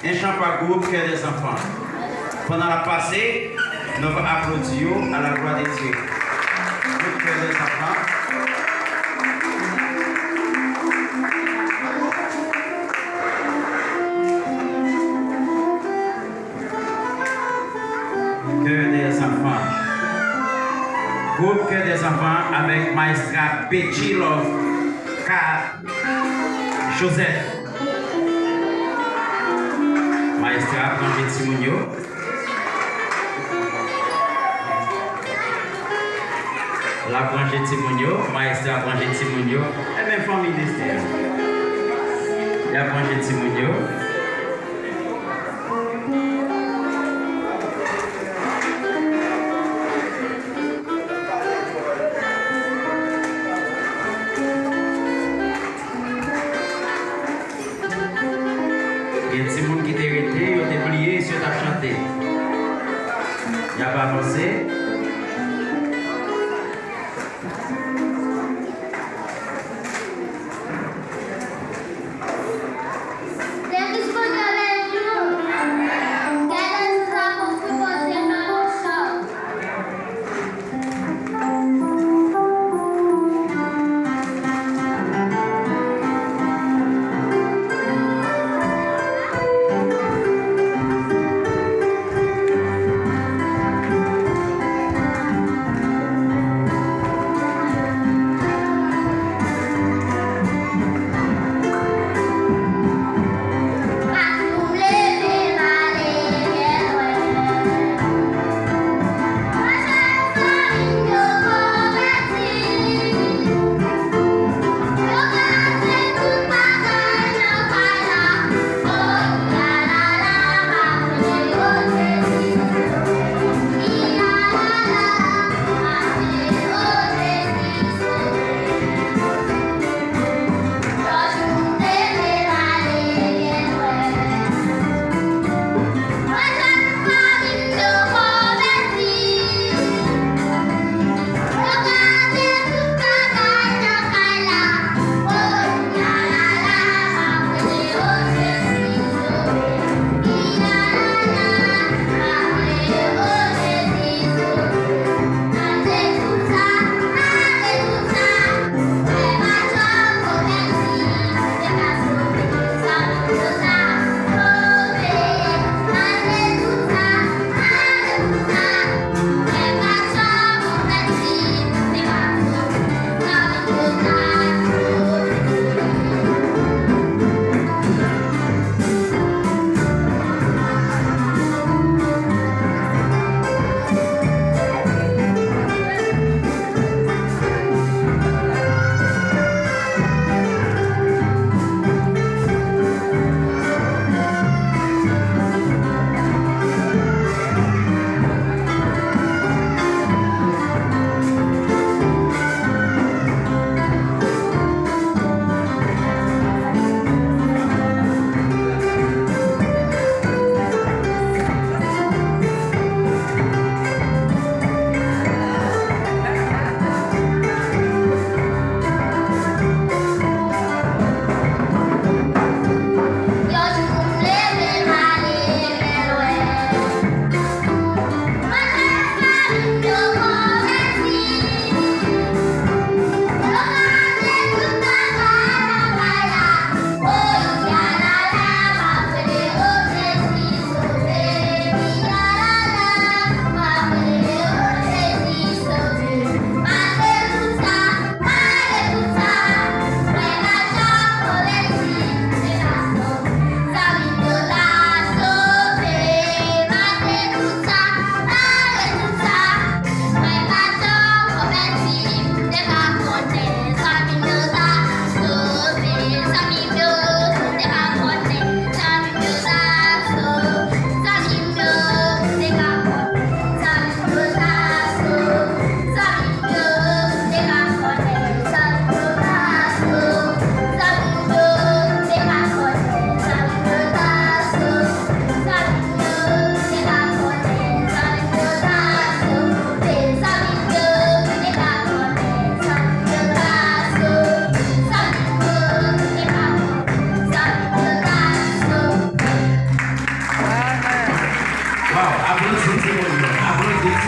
un chant par groupe Cœur des enfants. Pendant la passée, nous allons applaudir à la gloire de Dieu. Groupe Cœur des enfants. Cœur des enfants. Groupe Cœur des enfants avec Maestra Betty Love K. Joseph. Maestra Branché Timounio. La Branché Timounio, Maestra Branché Timounio, et même famille d'Esther. La Branché Timounio. Il y a des gens qui étaient arrêtés, ils ont oublié, ils ont chanté. Il n'y a pas avancé. Wow, applaudissez, applaudissez.